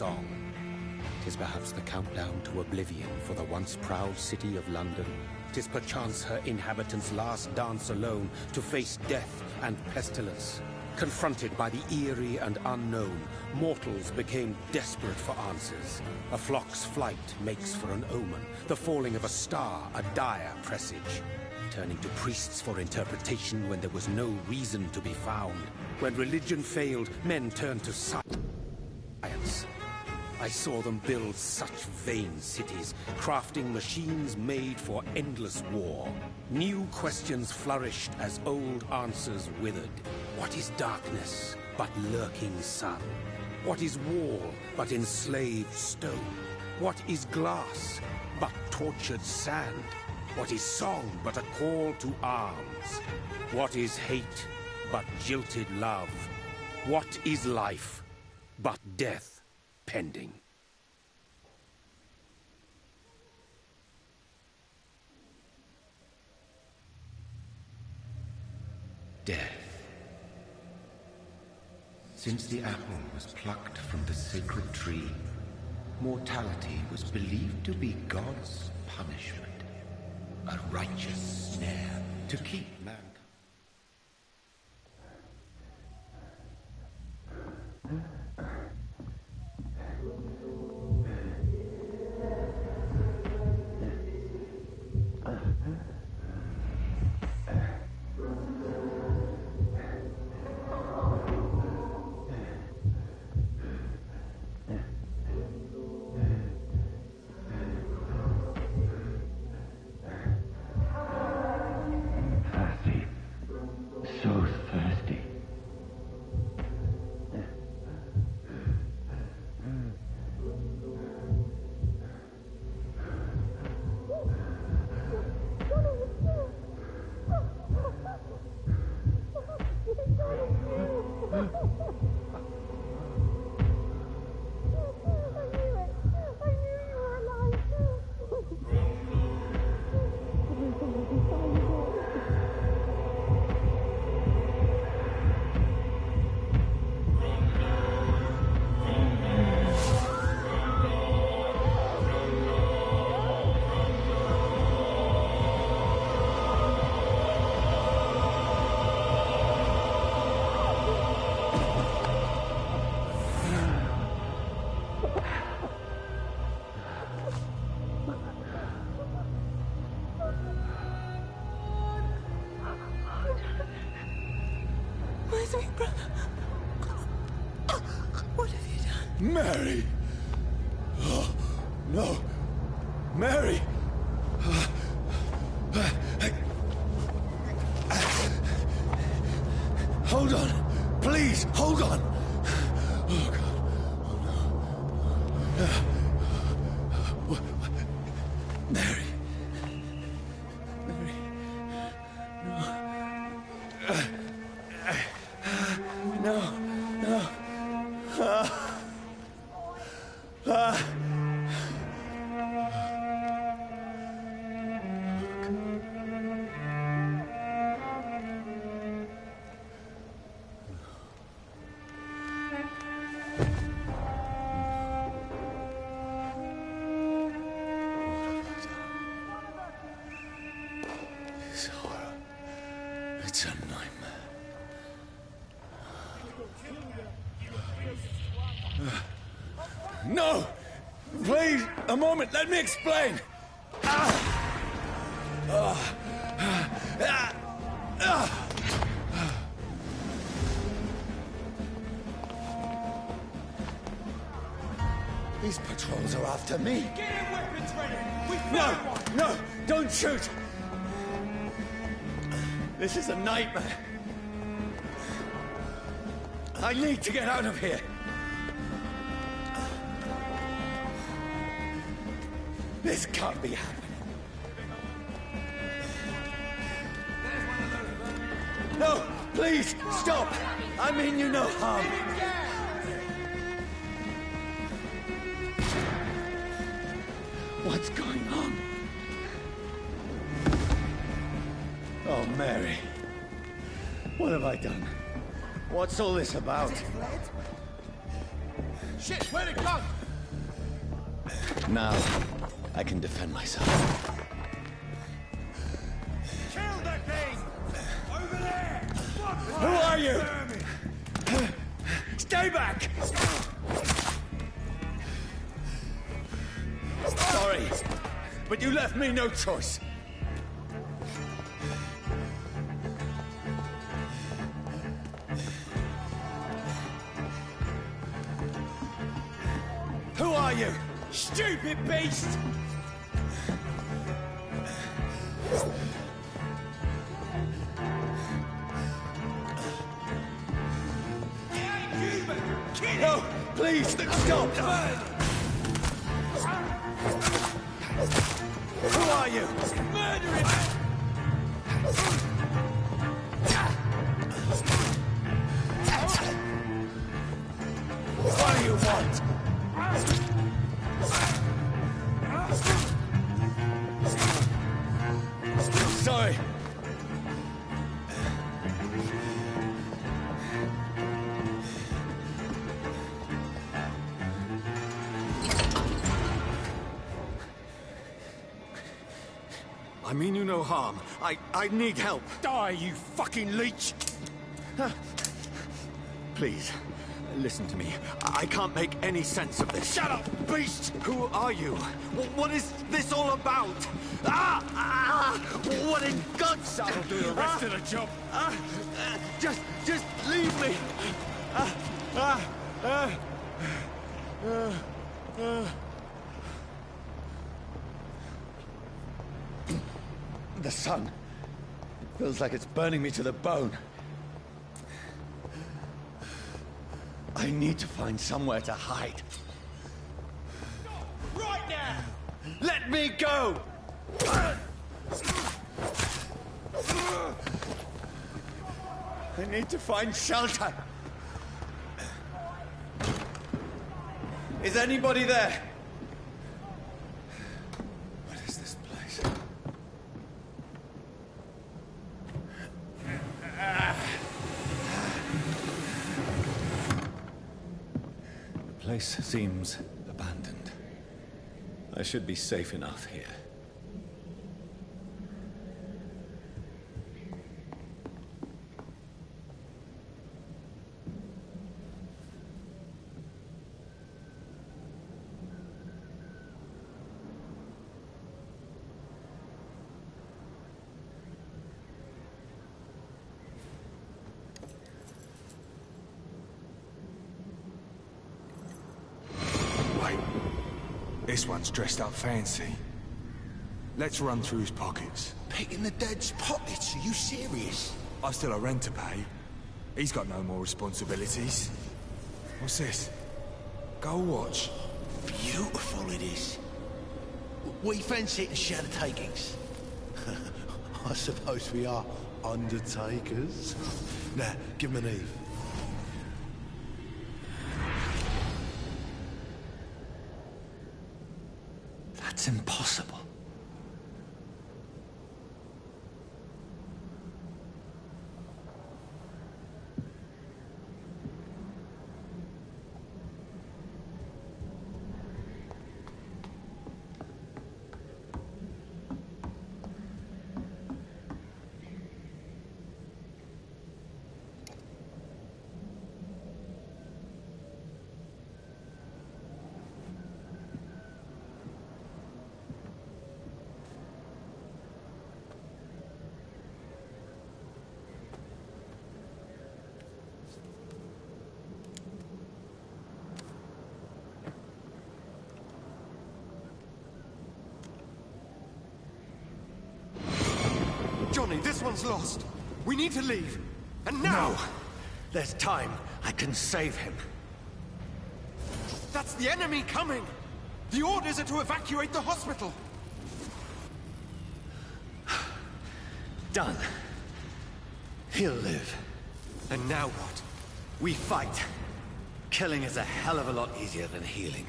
song. 'Tis perhaps the countdown to oblivion for the once proud city of London. 'Tis perchance her inhabitants' last dance alone to face death and pestilence. Confronted by the eerie and unknown, mortals became desperate for answers. A flock's flight makes for an omen, the falling of a star a dire presage. Turning to priests for interpretation when there was no reason to be found. When religion failed, men turned to science. I saw them build such vain cities, crafting machines made for endless war. New questions flourished as old answers withered. What is darkness but lurking sun? What is wall but enslaved stone? What is glass but tortured sand? What is song but a call to arms? What is hate but jilted love? What is life but death pending? Death. Since the apple was plucked from the sacred tree, mortality was believed to be God's punishment. A righteous snare to keep mankind. What have you done? Mary! Oh, no! Mary! Hold on! Please, hold on! Oh, God. Oh, no. Mary. Mary. No. No. No. This horror. It's a nightmare. No! Please, a moment, let me explain! These patrols are after me. Get your weapons ready! We found No! one! No! Don't shoot! This is a nightmare. I need to get out of here. This can't be happening. No, please, stop! I mean you no harm. What's going on? Oh, Mary. What have I done? What's all this about? Shit, where'd it go? Now, I can defend myself. Kill the thing! Over there! Who are you? Stay back! Sorry, but you left me no choice. Who are you? Stupid beast! No, please, stop! Who are you? Murder him! What do you want? Sorry. I mean you no harm. I need help. Die, you fucking leech! Please, listen to me. I can't make any sense of this. Shut up, beast! Who are you? What is this all about? What in God's name? I'll do the rest of the job. Just leave me. The sun feels like it's burning me to the bone. I need to find somewhere to hide. Right now! Let me go! I need to find shelter. Is anybody there? What is this place? The place seems abandoned. I should be safe enough here. This one's dressed up fancy. Let's run through his pockets. Picking the dead's pockets? Are you serious? I've still a rent to pay. He's got no more responsibilities. What's this? Gold watch. Beautiful it is. We fancy it and share the takings. I suppose we are undertakers. Now, give him an Eve. That's impossible. Johnny, this one's lost. We need to leave. And now! No. There's time. I can save him. That's the enemy coming! The orders are to evacuate the hospital! Done. He'll live. And now what? We fight. Killing is a hell of a lot easier than healing.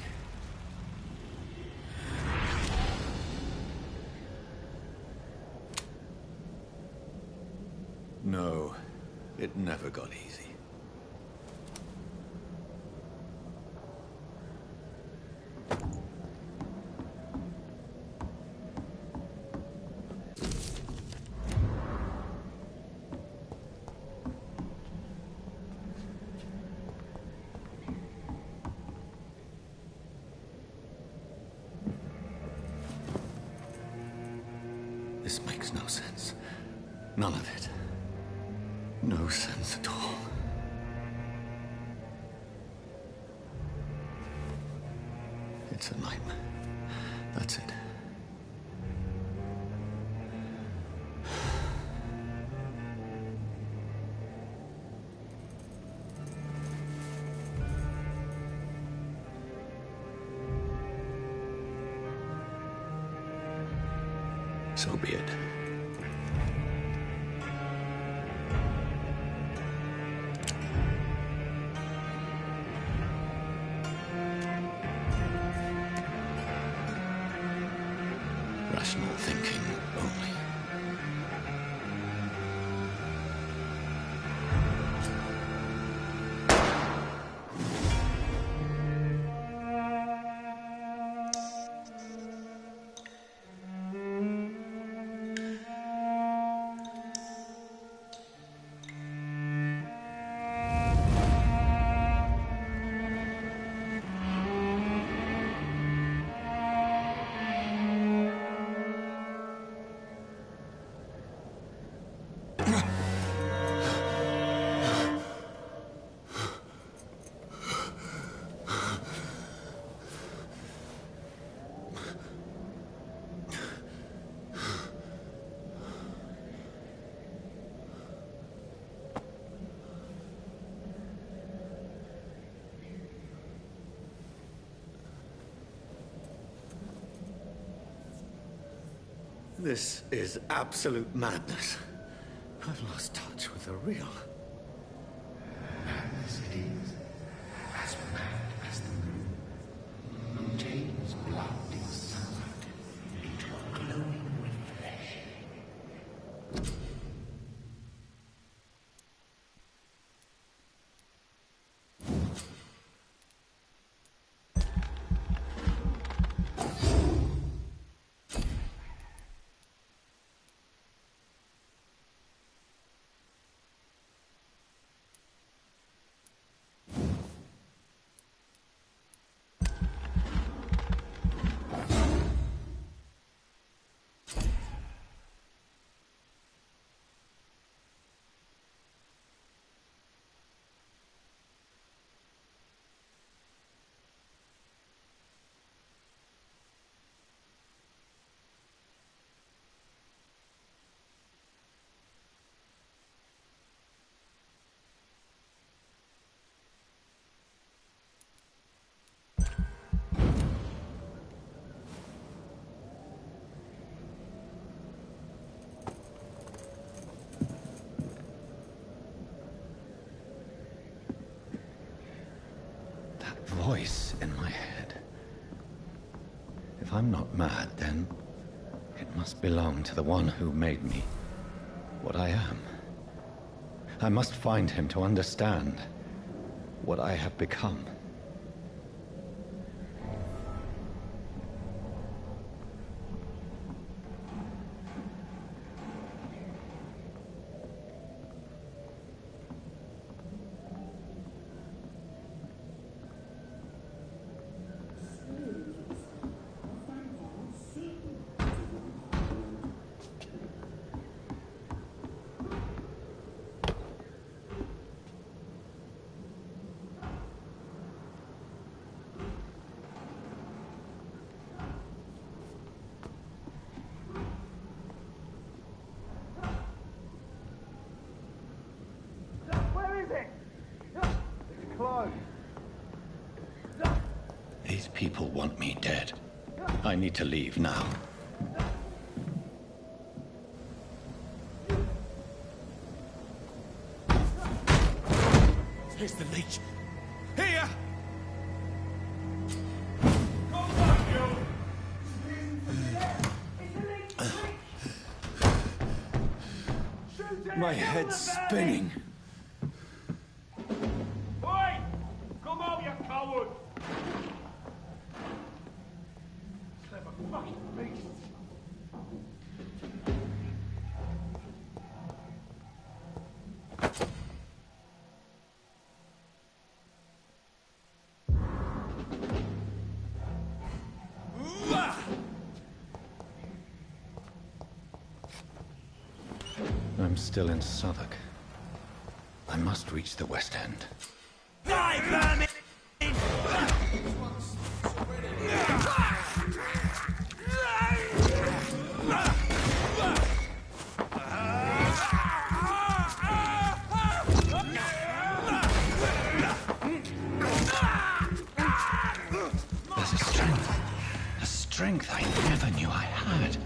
No, it never got easy. makes no sense. None of it. No sense at all. It's a nightmare. That's it. So be it. Rational thinking only. This is absolute madness. I've lost touch with the real. Madness it is, as mad as the moon, who takes blinding sunlight into a glowing reflection. Voice in my head. If I'm not mad, then it must belong to the one who made me what I am. I must find him to understand what I have become. These people want me dead. I need to leave now. Here's the leech. Here! My head's spinning. Oi! Come out, you coward! Clever fucking beast! am still in Southwark. I must reach the West End. Die, vermin! There's a strength I never knew I had.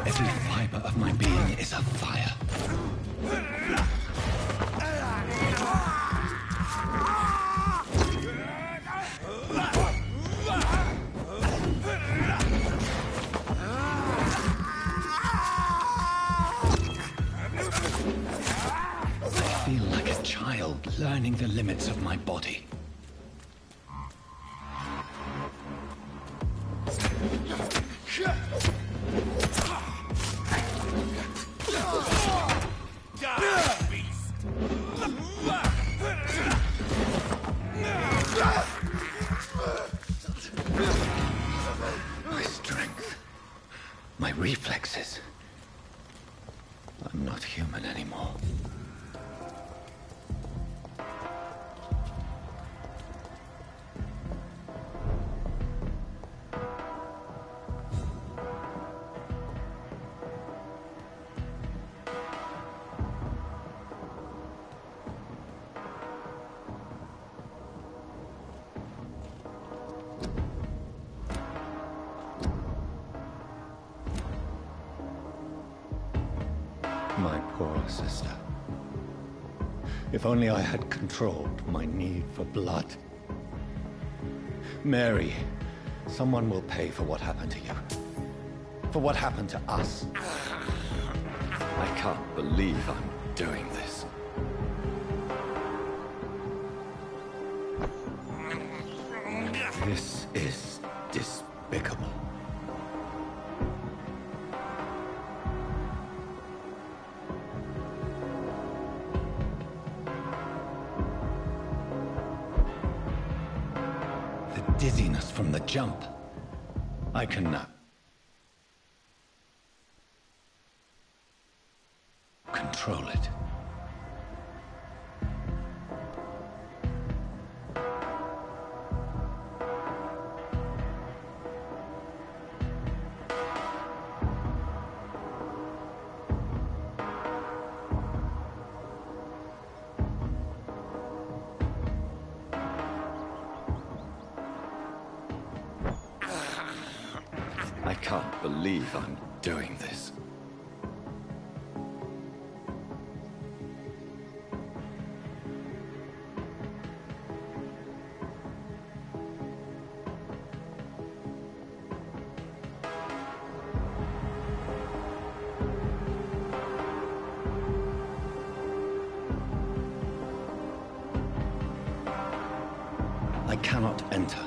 Every fiber of my being is afire. I feel like a child learning the limits of my body. My strength, my reflexes. I'm not human anymore. My poor sister. If only I had controlled my need for blood. Mary, someone will pay for what happened to you. For what happened to us. I can't believe I'm doing this. This is despicable. Dizziness from the jump. I cannot control it. I can't believe I'm doing this. I cannot enter.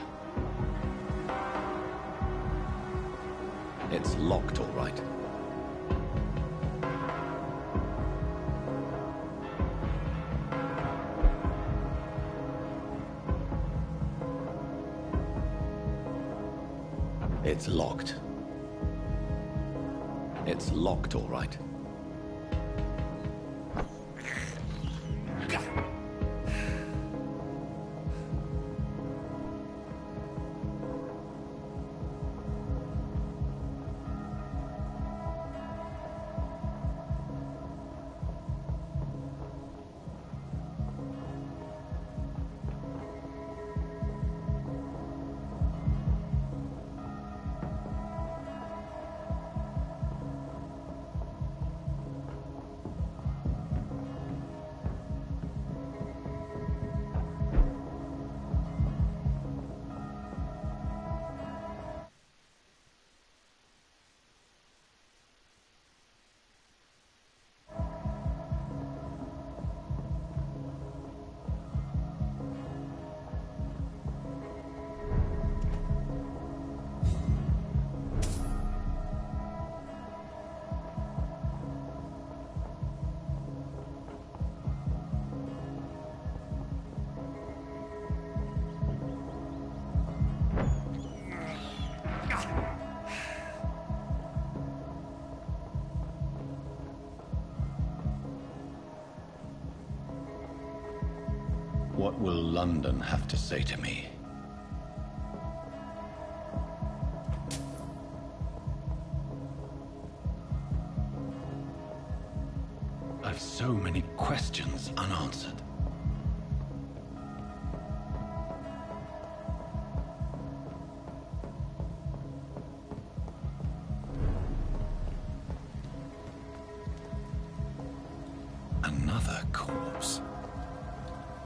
It's locked, all right. It's locked. It's locked, all right. What will London have to say to me? I've so many questions unanswered. Another corpse.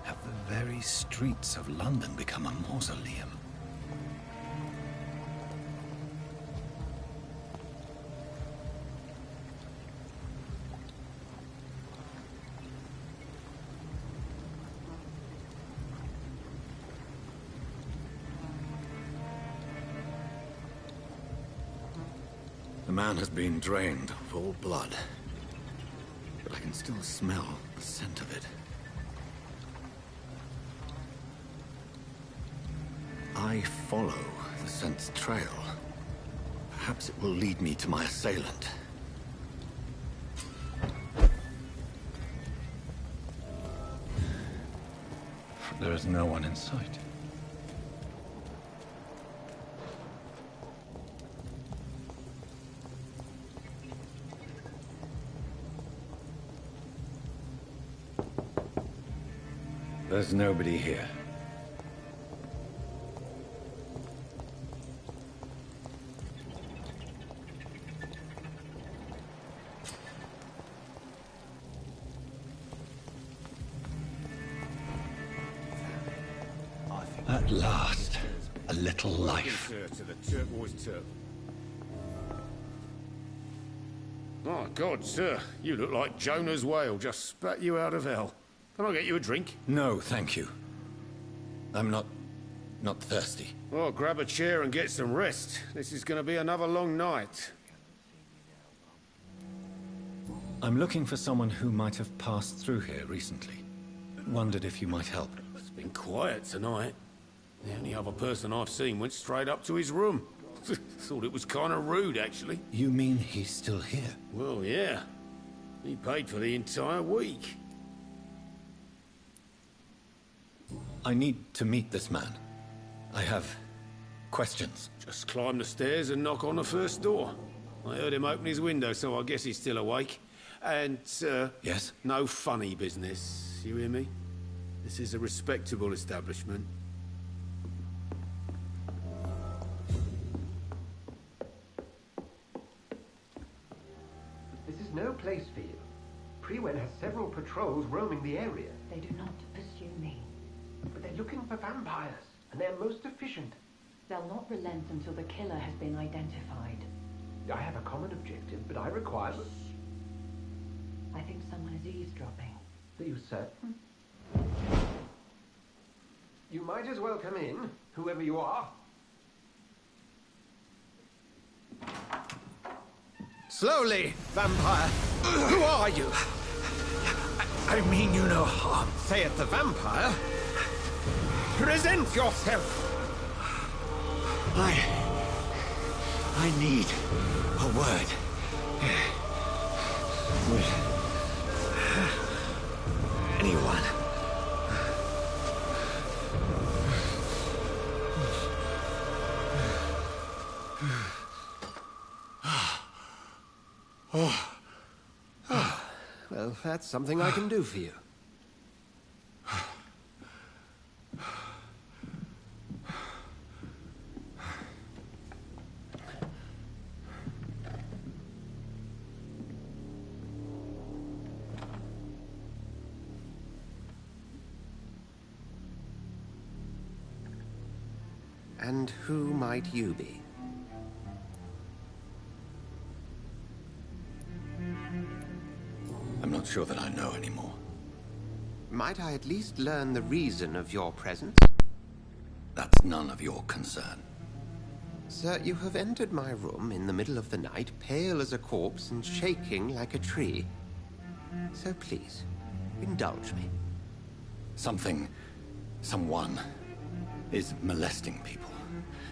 Have the very streets of London become a mausoleum? The man has been drained of all blood, but I can still smell the scent of it. I follow the scent's trail. Perhaps it will lead me to my assailant. There is no one in sight. There's nobody here. At last, a little life. To the turquoise turf. Oh, God, sir. You look like Jonah's whale just spat you out of hell. Can I get you a drink? No, thank you. I'm not thirsty. Well, grab a chair and get some rest. This is going to be another long night. I'm looking for someone who might have passed through here recently. Wondered if you might help. It's been quiet tonight. The only other person I've seen went straight up to his room. Thought it was kind of rude, actually. You mean he's still here? Well, yeah. He paid for the entire week. I need to meet this man. I have questions. Just climb the stairs and knock on the first door. I heard him open his window, so I guess he's still awake. And, Yes? no funny business. You hear me? This is a respectable establishment. This is no place for you. Prewen has several patrols roaming the area. They do not pursue me. But they're looking for vampires, and they're most efficient. They'll not relent until the killer has been identified. I have a common objective, but I require... I think someone is eavesdropping. Are you certain? You might as well come in, whoever you are. Slowly, vampire. Who are you? I mean you no harm, saith the vampire. Present yourself. I need a word. With anyone. Well, that's something I can do for you. And who might you be? I'm not sure that I know anymore. Might I at least learn the reason of your presence? That's none of your concern. Sir, you have entered my room in the middle of the night, pale as a corpse and shaking like a tree. So please, indulge me. Someone is molesting people.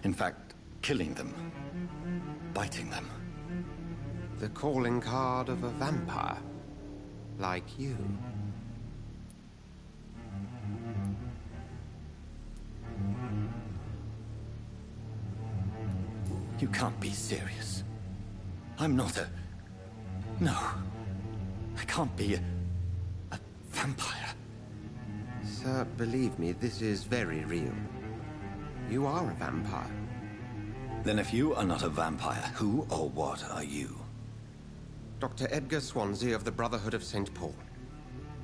In fact, killing them. Biting them. The calling card of a vampire. Like you. You can't be serious. I'm not a... No. I can't be a vampire. Sir, believe me, this is very real. You are a vampire. Then if you are not a vampire, who or what are you? Dr. Edgar Swansea of the Brotherhood of St. Paul.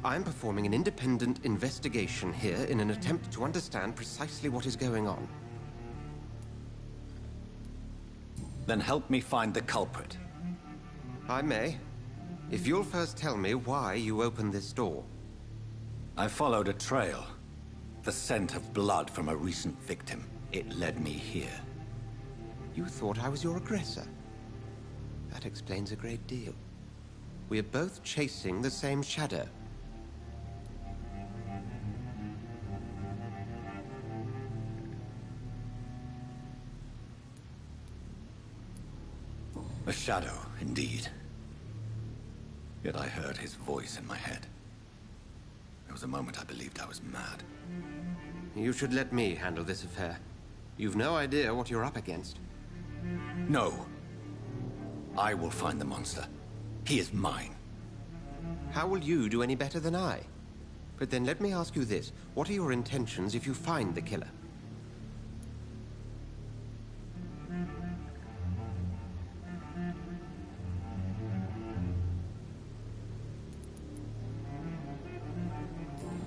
I'm performing an independent investigation here in an attempt to understand precisely what is going on. Then help me find the culprit. I may. If you'll first tell me why you opened this door. I followed a trail. The scent of blood from a recent victim. It led me here. You thought I was your aggressor. That explains a great deal. We are both chasing the same shadow. A shadow, indeed. Yet I heard his voice in my head. There was a moment I believed I was mad. You should let me handle this affair. You've no idea what you're up against. No. I will find the monster. He is mine. How will you do any better than I? But then let me ask you this. What are your intentions if you find the killer?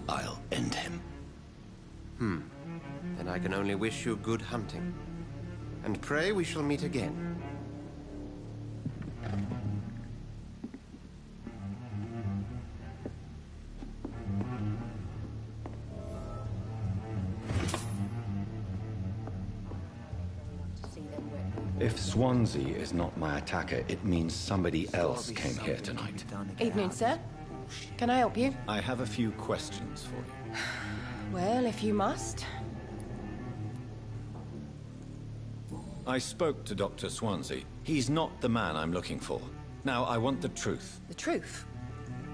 I'll end him. Then I can only wish you good hunting. And pray we shall meet again. If Swansea is not my attacker, it means somebody else came here tonight. Evening, sir. Can I help you? I have a few questions for you. Well, if you must. I spoke to Dr. Swansea. He's not the man I'm looking for. Now, I want the truth. The truth?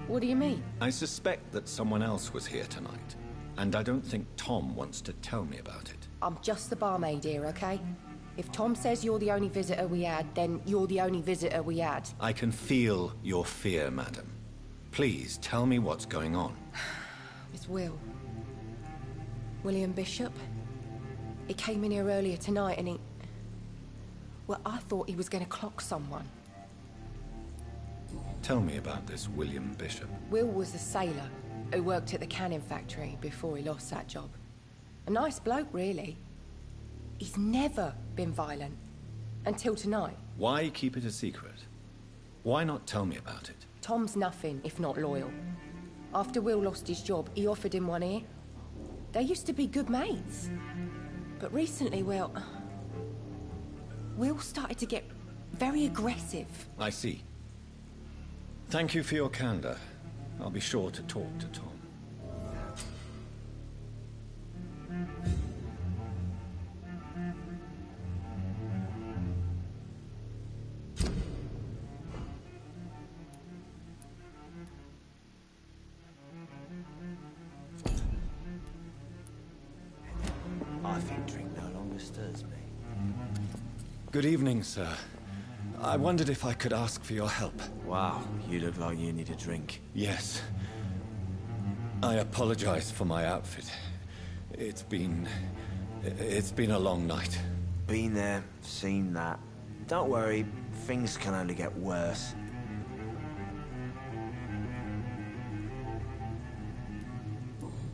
What do you mean? I suspect that someone else was here tonight. And I don't think Tom wants to tell me about it. I'm just the barmaid here, okay? If Tom says you're the only visitor we had, then you're the only visitor we had. I can feel your fear, madam. Please, tell me what's going on. It's Will. William Bishop. He came in here earlier tonight and he... Well, I thought he was going to clock someone. Tell me about this William Bishop. Will was a sailor who worked at the cannon factory before he lost that job. A nice bloke, really. He's never been violent. Until tonight. Why keep it a secret? Why not tell me about it? Tom's nothing if not loyal. After Will lost his job, he offered him one ear. They used to be good mates. But recently, well... Will started to get very aggressive. I see. Thank you for your candor. I'll be sure to talk to Tom. I think drink no longer stirs me. Good evening, sir. I wondered if I could ask for your help. Wow, you look like you need a drink. Yes. I apologize for my outfit. It's been a long night. Been there, seen that. Don't worry, things can only get worse.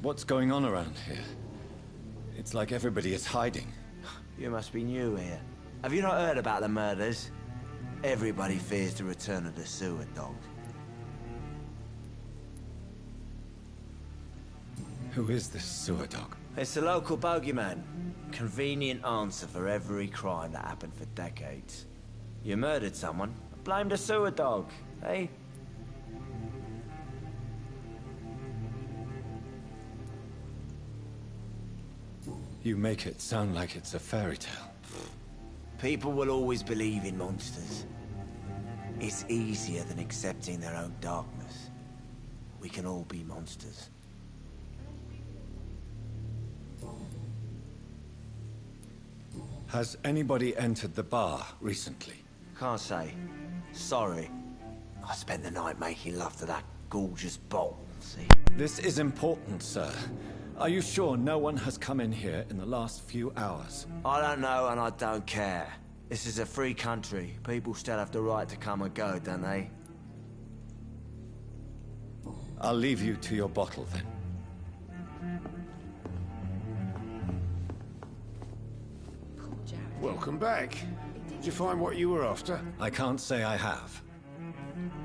What's going on around here? It's like everybody is hiding. You must be new here. Have you not heard about the murders? Everybody fears the return of the sewer dog. Who is this sewer dog? It's the local bogeyman. Convenient answer for every crime that happened for decades. You murdered someone, blame the sewer dog, eh? You make it sound like it's a fairy tale. People will always believe in monsters. It's easier than accepting their own darkness. We can all be monsters. Has anybody entered the bar recently? Can't say. Sorry. I spent the night making love to that gorgeous bottle, see? This is important, sir. Are you sure no one has come in here in the last few hours? I don't know and I don't care. This is a free country. People still have the right to come and go, don't they? I'll leave you to your bottle, then. Welcome back. Did you find what you were after? I can't say I have.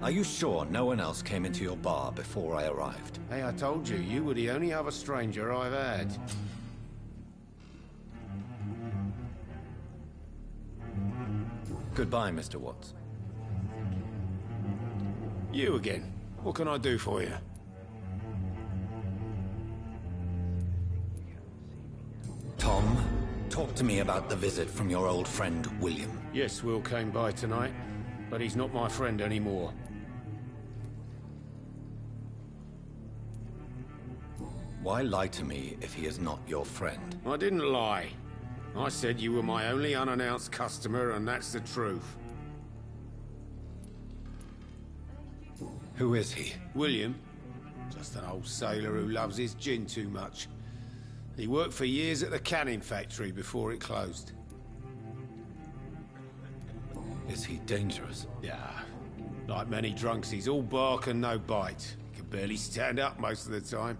Are you sure no one else came into your bar before I arrived? Hey, I told you, you were the only other stranger I've had. Goodbye, Mr. Watts. You again. What can I do for you? Tom, talk to me about the visit from your old friend, William. Yes, Will came by tonight, but he's not my friend anymore. Why lie to me if he is not your friend? I didn't lie. I said you were my only unannounced customer, and that's the truth. Who is he? William. Just an old sailor who loves his gin too much. He worked for years at the canning factory before it closed. Is he dangerous? Yeah. Like many drunks, he's all bark and no bite. He can barely stand up most of the time.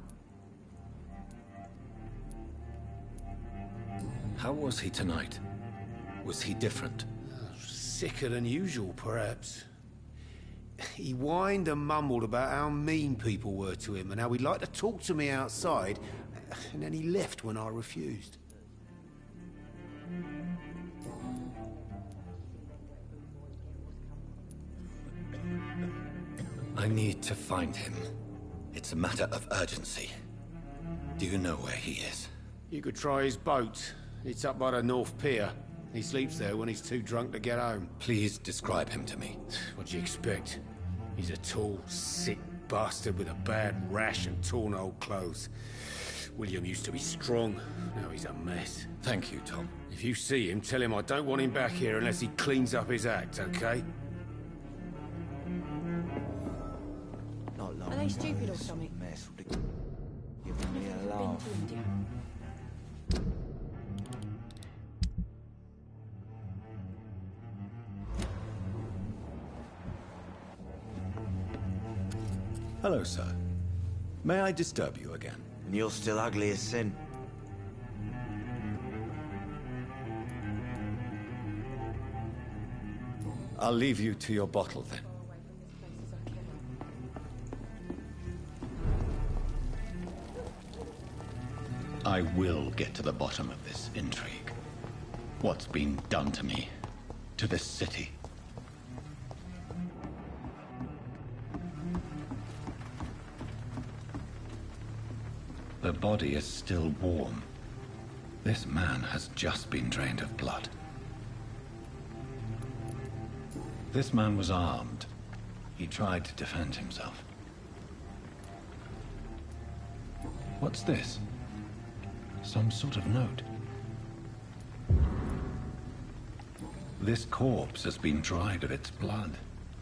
How was he tonight? Was he different? Sicker than usual, perhaps. He whined and mumbled about how mean people were to him and how he'd like to talk to me outside, and then he left when I refused. I need to find him. It's a matter of urgency. Do you know where he is? You could try his boat. It's up by the North Pier. He sleeps there when he's too drunk to get home. Please describe him to me. What do you expect? He's a tall, sick bastard with a bad rash and torn old clothes. William used to be strong. Now he's a mess. Thank you, Tom. If you see him, tell him I don't want him back here unless he cleans up his act, okay? Not long. Are they stupid or something? Mess with the... Giving me a laugh. Been to India. Hello, sir. May I disturb you again? And you're still ugly as sin. I'll leave you to your bottle, then. I will get to the bottom of this intrigue. What's been done to me, to this city. The body is still warm. This man has just been drained of blood. This man was armed. He tried to defend himself. What's this? Some sort of note. This corpse has been dried of its blood,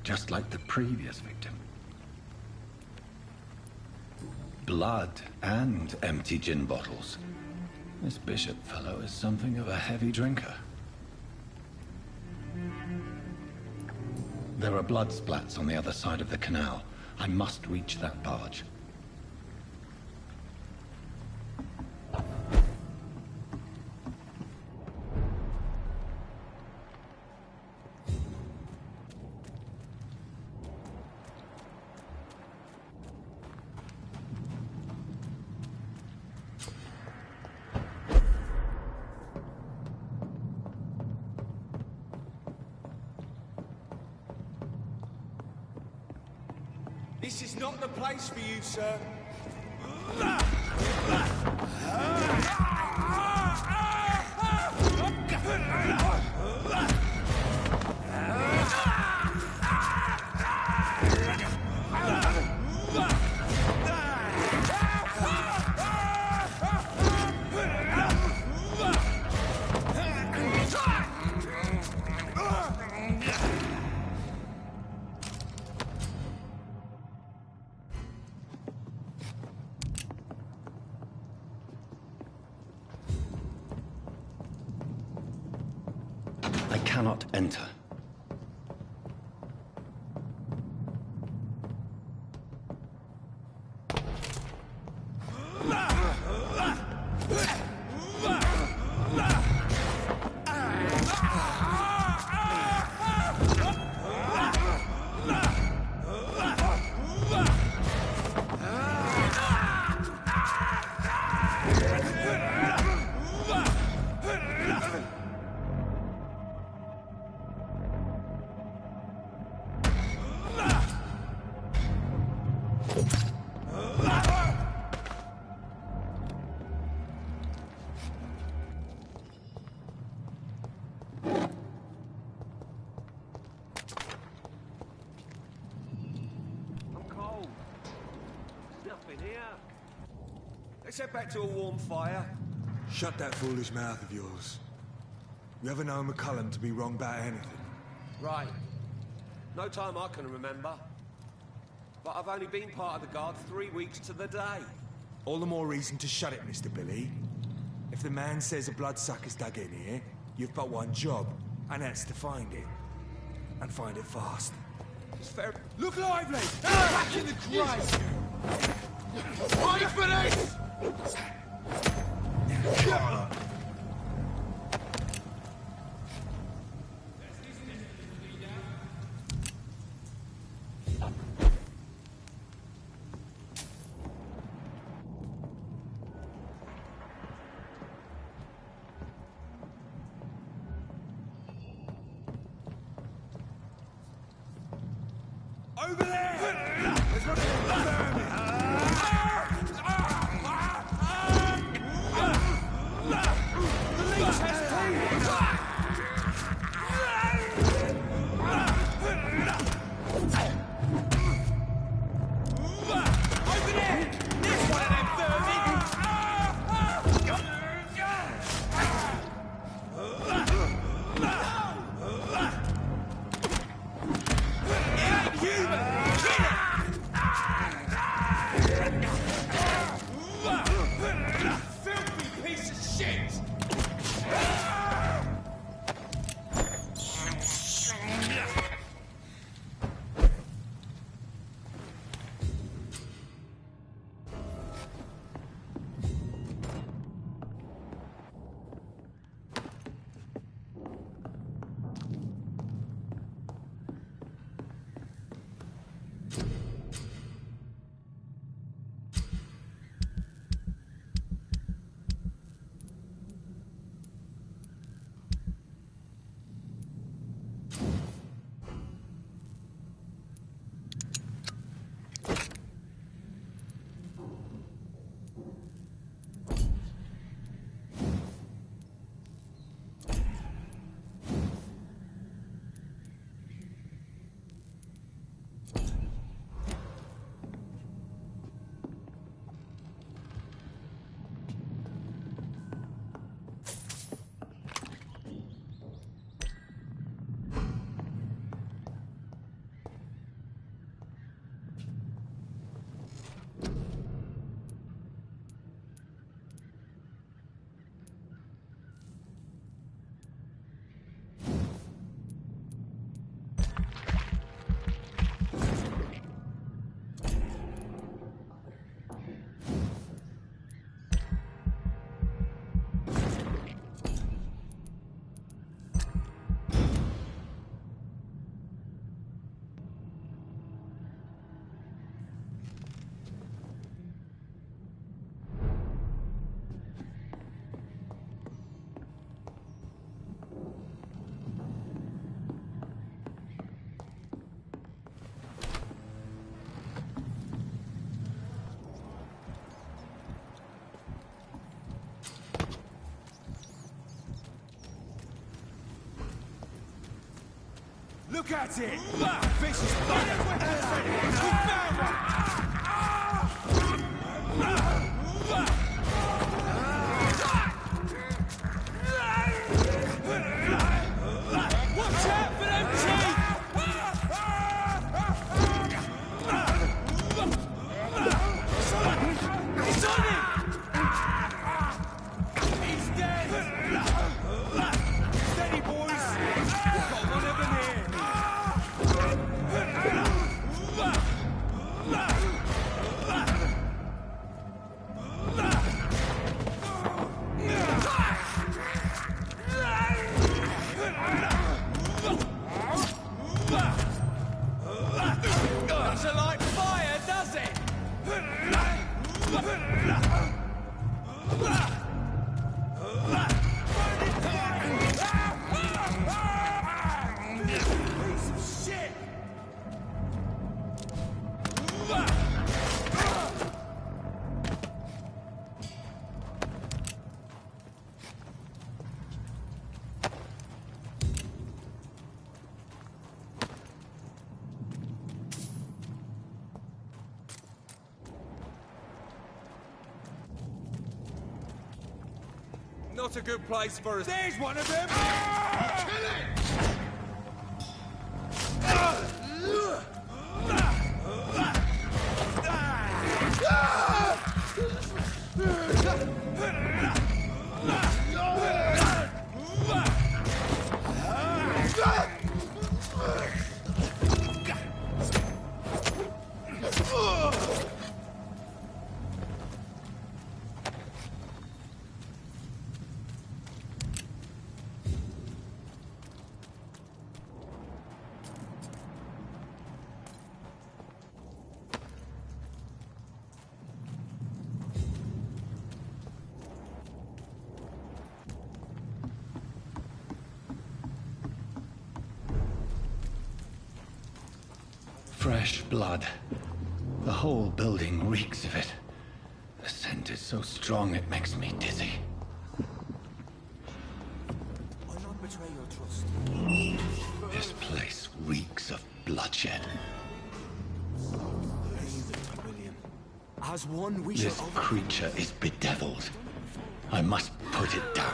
just like the previous victim. Blood and empty gin bottles. This bishop fellow is something of a heavy drinker. There are blood splats on the other side of the canal. I must reach that barge. This is not the place for you, sir. cannot enter. Let's head back to a warm fire. Shut that foolish mouth of yours. You ever known McCullum to be wrong about anything? Right. No time I can remember. But I've only been part of the guard 3 weeks to the day. All the more reason to shut it, Mr. Billy. If the man says a bloodsucker's dug in here, you've but one job, and that's to find it. And find it fast. It's fair. Look lively! Back in the grave! Fight for this! Over there! There's one of them vermin! The leech has teeth! Over there! There's one of them vermin! Filthy piece of shit! Look at it! Vicious bugger! We found one! Watch out for them teeth! It's on him! He's dead! Steady, boys! Not a good place for us. There's one of them! Kill it! Fresh blood. The whole building reeks of it. The scent is so strong it makes me dizzy. I'll not betray your trust. This place reeks of bloodshed. William. As one, we This shall... creature is bedeviled. I must put it down.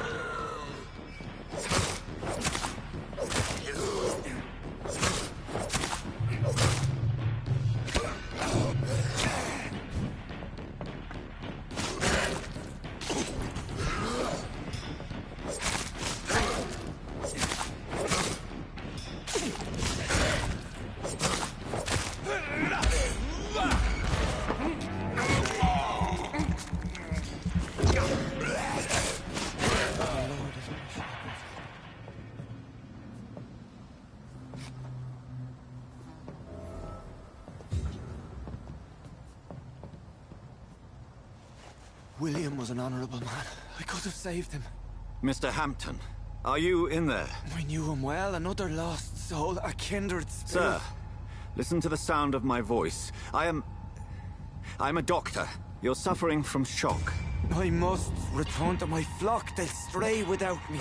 William was an honorable man. I could have saved him. Mr. Hampton, are you in there? I knew him well, another lost soul, a kindred spirit. Sir, listen to the sound of my voice. I'm a doctor. You're suffering from shock. I must return to my flock. They'll stray without me.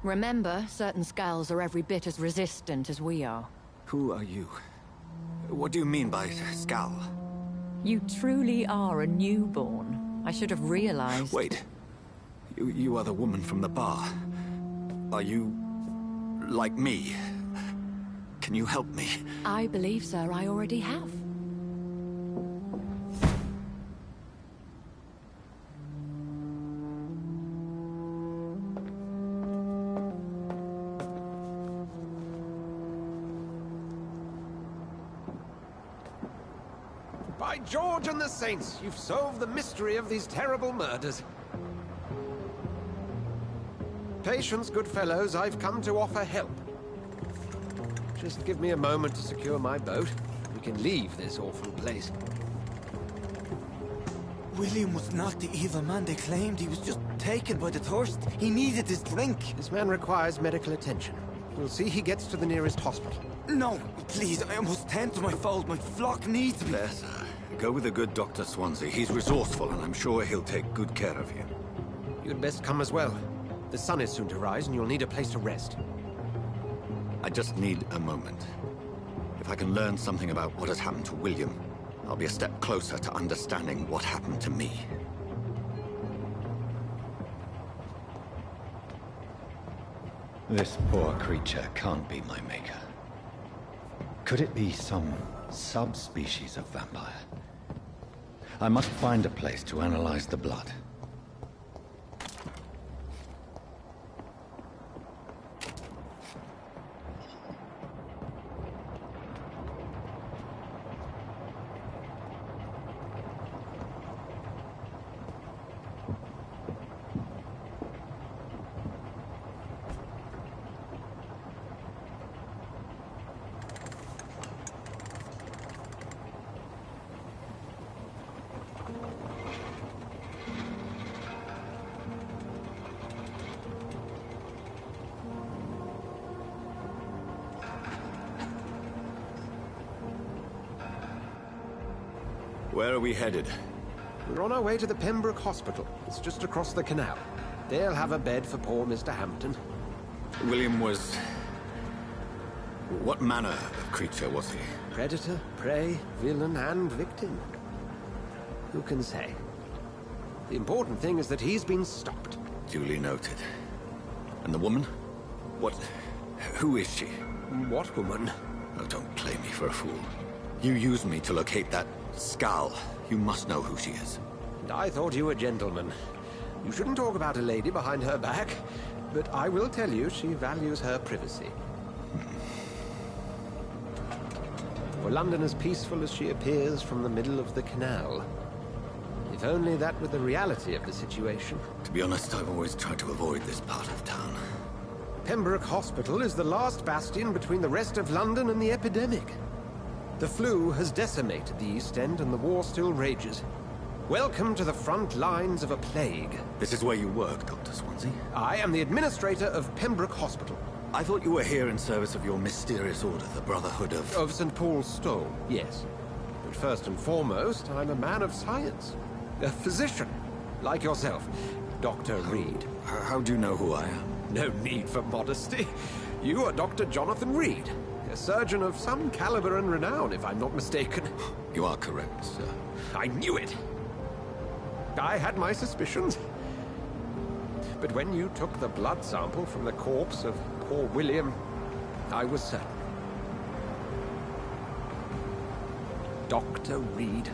Remember, certain skulls are every bit as resistant as we are. Who are you? What do you mean by skull? You truly are a newborn. I should have realized. Wait. You are the woman from the bar. Are you... like me? Can you help me? I believe, sir, I already have. By George and the Saints, you've solved the mystery of these terrible murders. Patience, good fellows, I've come to offer help. Just give me a moment to secure my boat. We can leave this awful place. William was not the evil man they claimed. He was just taken by the thirst. He needed his drink. This man requires medical attention. We'll see he gets to the nearest hospital. No, please, I must tend to my fold. My flock needs me. There, sir. Go with the good Dr. Swansea. He's resourceful, and I'm sure he'll take good care of you. You'd best come as well. The sun is soon to rise, and you'll need a place to rest. I just need a moment. If I can learn something about what has happened to William, I'll be a step closer to understanding what happened to me. This poor creature can't be my maker. Could it be some subspecies of vampire? I must find a place to analyze the blood. Where are we headed? We're on our way to the Pembroke Hospital. It's just across the canal. They'll have a bed for poor Mr. Hampton. William was... what manner of creature was he? Predator, prey, villain, and victim. Who can say? The important thing is that he's been stopped. Duly noted. And the woman? What... who is she? What woman? Oh, don't play me for a fool. You used me to locate that skull. You must know who she is. And I thought you a gentleman. You shouldn't talk about a lady behind her back, but I will tell you she values her privacy. For London as peaceful as she appears from the middle of the canal. If only that were the reality of the situation. To be honest, I've always tried to avoid this part of town. Pembroke Hospital is the last bastion between the rest of London and the epidemic. The flu has decimated the East End and the war still rages. Welcome to the front lines of a plague. This is where you work, Dr. Swansea? I am the administrator of Pembroke Hospital. I thought you were here in service of your mysterious order, the Brotherhood of... Of St. Paul's Stole, yes. But first and foremost, I'm a man of science. A physician, like yourself, Dr. Reed. How do you know who I am? No need for modesty. You are Dr. Jonathan Reed, a surgeon of some caliber and renown, if I'm not mistaken. You are correct, sir. I knew it! I had my suspicions. But when you took the blood sample from the corpse of poor William, I was certain. Dr. Reed.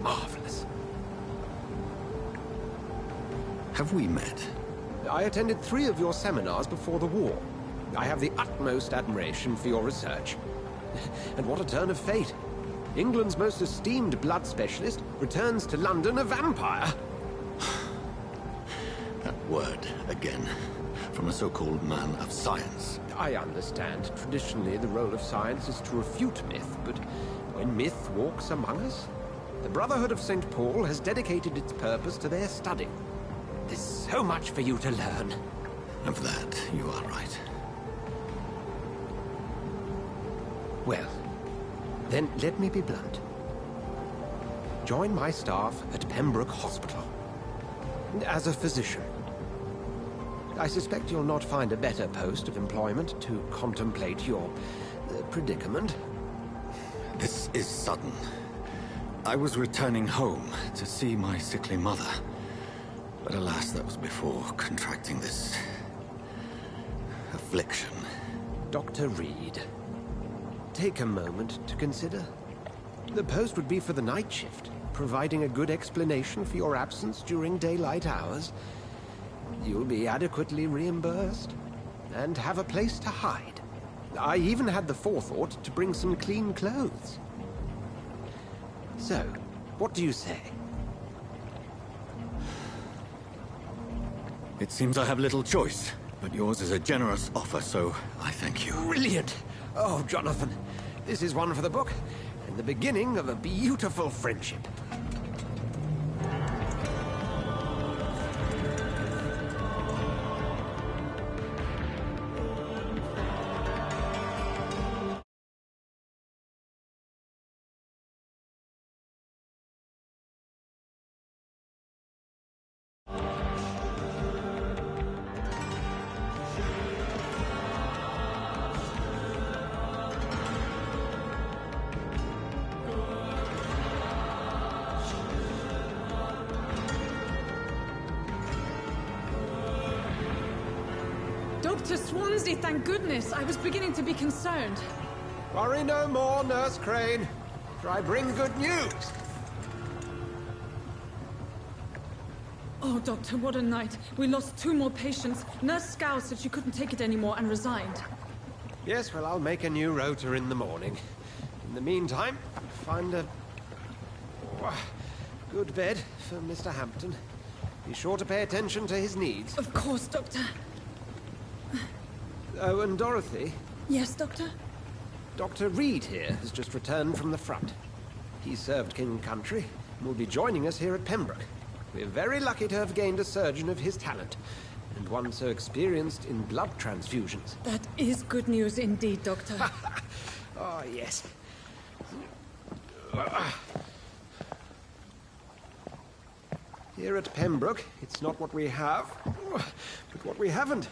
Marvelous. Have we met? I attended 3 of your seminars before the war. I have the utmost admiration for your research. And what a turn of fate. England's most esteemed blood specialist returns to London a vampire. That word, again, from a so-called man of science. I understand. Traditionally, the role of science is to refute myth, but when myth walks among us, the Brotherhood of St. Paul has dedicated its purpose to their study. There's so much for you to learn. Of that, you are right. Well, then let me be blunt. Join my staff at Pembroke Hospital. As a physician. I suspect you'll not find a better post of employment to contemplate your predicament. This is sudden. I was returning home to see my sickly mother. But alas, that was before contracting this... affliction. Dr. Reed, take a moment to consider. The post would be for the night shift, providing a good explanation for your absence during daylight hours. You'll be adequately reimbursed, and have a place to hide. I even had the forethought to bring some clean clothes. So, what do you say? It seems I have little choice, but yours is a generous offer, so I thank you. Brilliant! Oh, Jonathan, this is one for the book, and the beginning of a beautiful friendship. Dr. Swansea, thank goodness. I was beginning to be concerned. Worry no more, Nurse Crane. For I bring good news. Oh, Doctor, what a night. We lost 2 more patients. Nurse Scow said she couldn't take it anymore and resigned. Yes, well, I'll make a new rota in the morning. In the meantime, find a... good bed for Mr. Hampton. Be sure to pay attention to his needs. Of course, Doctor. Oh, and Dorothy? Yes, Doctor? Dr. Reed here has just returned from the front. He served King Country and will be joining us here at Pembroke. We're very lucky to have gained a surgeon of his talent, and one so experienced in blood transfusions. That is good news indeed, Doctor. Oh, yes. Here at Pembroke, it's not what we have, but what we haven't.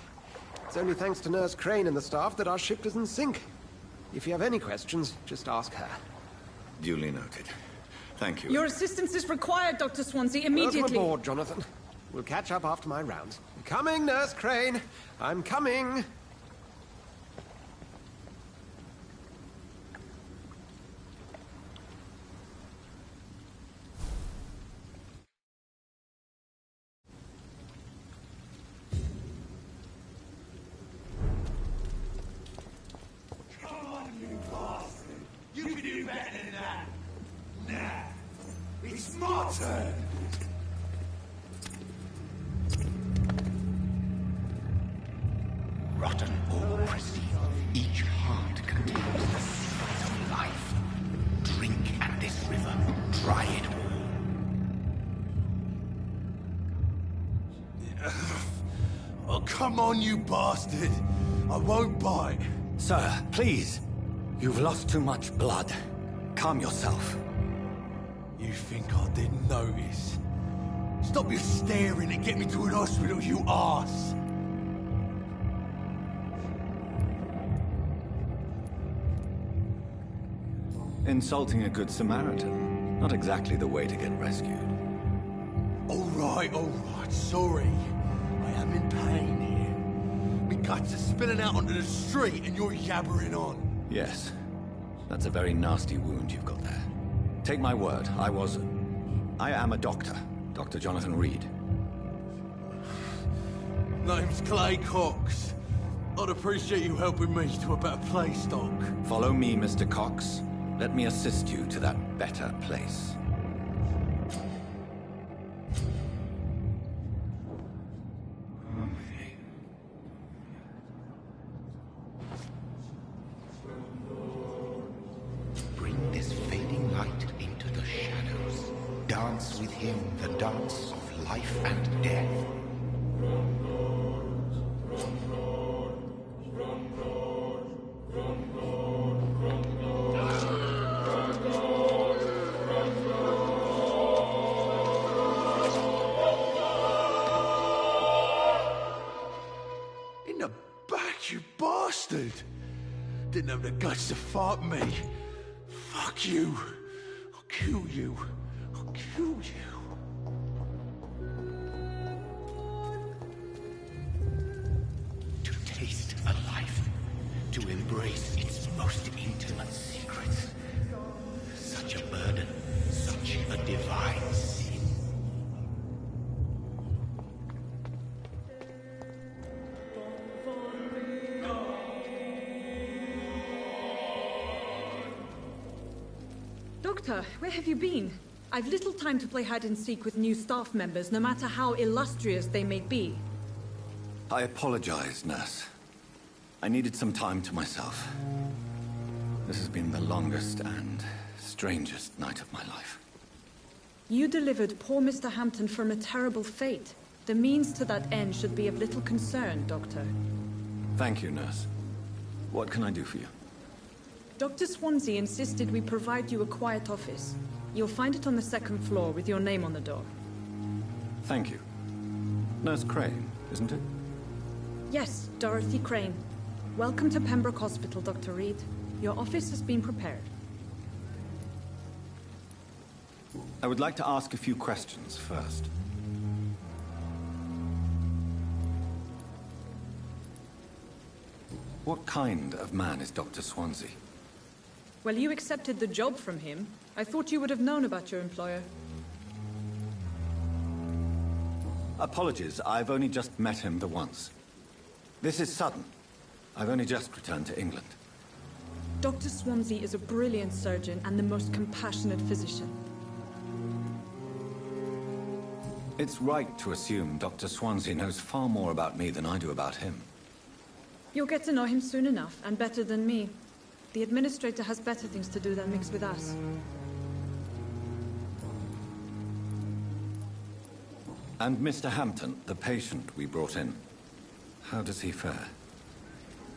It's only thanks to Nurse Crane and the staff that our ship doesn't sink. If you have any questions, just ask her. Duly noted. Thank you. Your assistance is required, Dr. Swansea, immediately. Welcome aboard, Jonathan. We'll catch up after my rounds. I'm coming, Nurse Crane. I'm coming. It's my turn! Rotten bureaucracy. Each heart contains the secret of life. Drink at this river. Try it all. Oh, come on, you bastard! I won't bite. Sir, please. You've lost too much blood. Calm yourself. You think I didn't notice? Stop your staring and get me to an hospital, you arse! Insulting a good Samaritan. Not exactly the way to get rescued. All right, sorry. I am in pain here. Me guts are spilling out onto the street and you're yabbering on. Yes. That's a very nasty wound you've got there. Take my word, I am a doctor. Dr. Jonathan Reed. Name's Clay Cox. I'd appreciate you helping me to a better place, Doc. Follow me, Mr. Cox. Let me assist you to that better place. Bring this fading light into the shadows. Dance with him the dance of life and death. In the back, you bastard! Didn't have the guts to fuck me. Fuck you. I'll kill you. I'll kill you. To taste a life, to embrace its most intimate secrets. Such a burden, such a divine sin. Doctor, where have you been? I've little time to play hide and seek with new staff members, no matter how illustrious they may be. I apologize, nurse. I needed some time to myself. This has been the longest and strangest night of my life. You delivered poor Mr. Hampton from a terrible fate. The means to that end should be of little concern, Doctor. Thank you, nurse. What can I do for you? Dr. Swansea insisted we provide you a quiet office. You'll find it on the second floor with your name on the door. Thank you. Nurse Crane, isn't it? Yes, Dorothy Crane. Welcome to Pembroke Hospital, Dr. Reed. Your office has been prepared. I would like to ask a few questions first. What kind of man is Dr. Swansea? Well, you accepted the job from him. I thought you would have known about your employer. Apologies, I've only just met him the once. This is sudden. I've only just returned to England. Dr. Swansea is a brilliant surgeon and the most compassionate physician. It's right to assume Dr. Swansea knows far more about me than I do about him. You'll get to know him soon enough, and better than me. The administrator has better things to do than mix with us. And Mr. Hampton, the patient we brought in, how does he fare?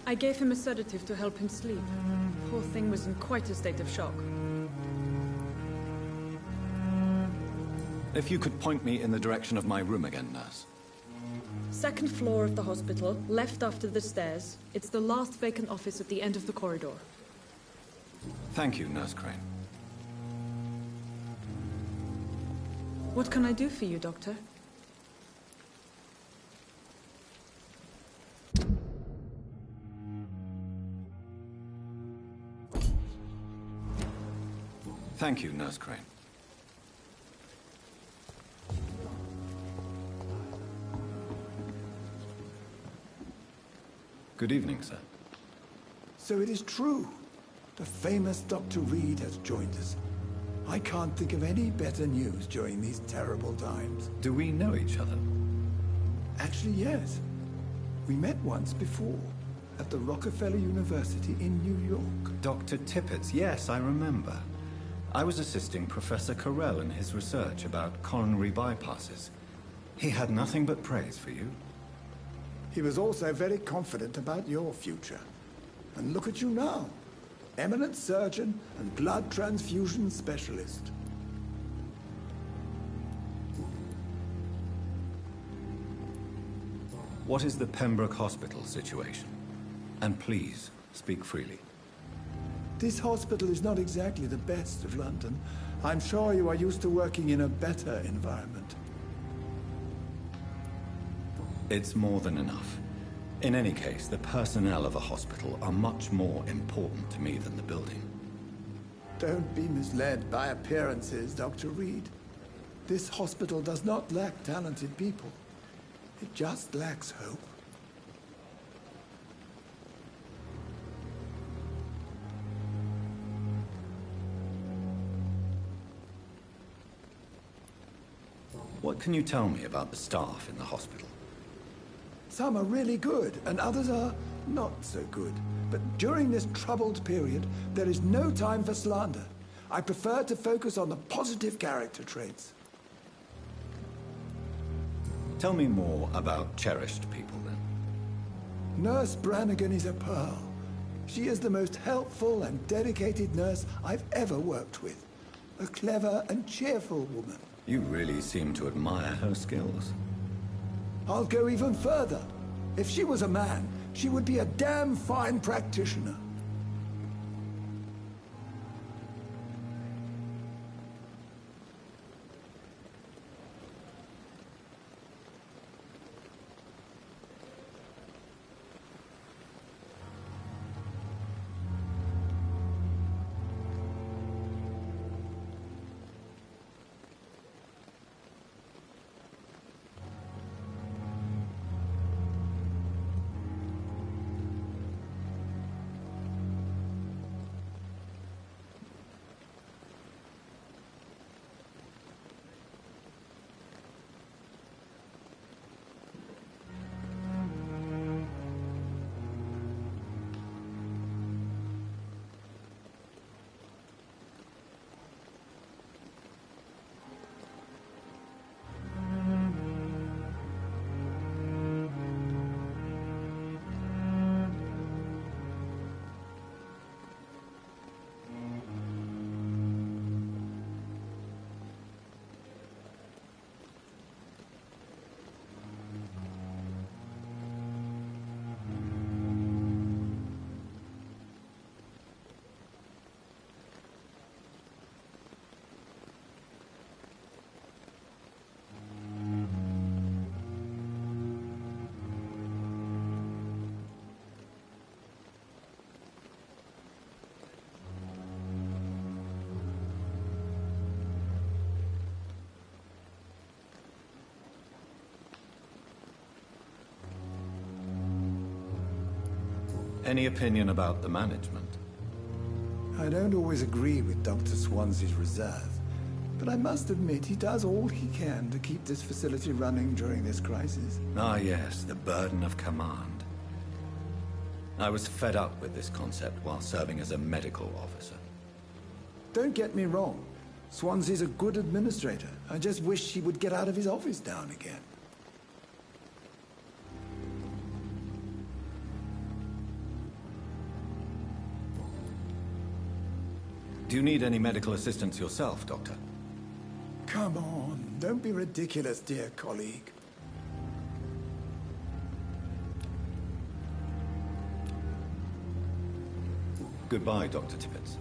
I gave him a sedative to help him sleep. Poor thing was in quite a state of shock. If you could point me in the direction of my room again, nurse. Second floor of the hospital, left after the stairs. It's the last vacant office at the end of the corridor. Thank you, Nurse Crane. What can I do for you, Doctor? Thank you, Nurse Crane. Good evening, sir. So it is true. The famous Dr. Reed has joined us. I can't think of any better news during these terrible times. Do we know each other? Actually, yes. We met once before, at the Rockefeller University in New York. Dr. Tippett, yes, I remember. I was assisting Professor Carell in his research about coronary bypasses. He had nothing but praise for you. He was also very confident about your future. And look at you now. Eminent surgeon and blood transfusion specialist. What is the Pembroke Hospital situation? And please, speak freely. This hospital is not exactly the best of London. I'm sure you are used to working in a better environment. It's more than enough. In any case, the personnel of a hospital are much more important to me than the building. Don't be misled by appearances, Dr. Reed. This hospital does not lack talented people. It just lacks hope. What can you tell me about the staff in the hospital? Some are really good, and others are not so good. But during this troubled period, there is no time for slander. I prefer to focus on the positive character traits. Tell me more about cherished people, then. Nurse Brannigan is a pearl. She is the most helpful and dedicated nurse I've ever worked with. A clever and cheerful woman. You really seem to admire her skills. I'll go even further. If she was a man, she would be a damn fine practitioner. Any opinion about the management? I don't always agree with Dr. Swansea's reserve, but I must admit he does all he can to keep this facility running during this crisis. Ah, yes, the burden of command. I was fed up with this concept while serving as a medical officer. Don't get me wrong. Swansea's a good administrator. I just wish he would get out of his office now and again. Do you need any medical assistance yourself, Doctor? Come on, don't be ridiculous, dear colleague. Goodbye, Dr. Tippett.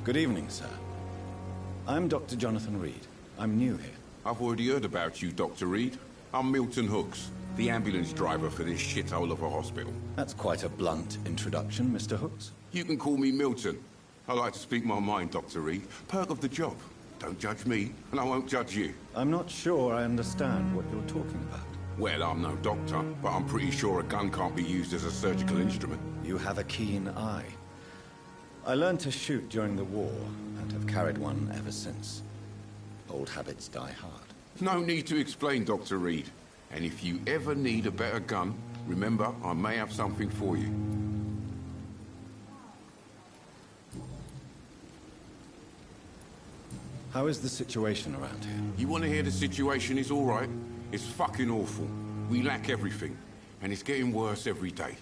Good evening, sir. I'm Dr. Jonathan Reed. I'm new here. I've already heard about you, Dr. Reed. I'm Milton Hooks, the ambulance driver for this shithole of a hospital. That's quite a blunt introduction, Mr. Hooks. You can call me Milton. I like to speak my mind, Dr. Reed. Perk of the job. Don't judge me, and I won't judge you. I'm not sure I understand what you're talking about. Well, I'm no doctor, but I'm pretty sure a gun can't be used as a surgical instrument. You have a keen eye. I learned to shoot during the war, and have carried one ever since. Old habits die hard. No need to explain, Dr. Reed. And if you ever need a better gun, remember, I may have something for you. How is the situation around here? You want to hear the situation is all right? It's fucking awful. We lack everything, and it's getting worse every day.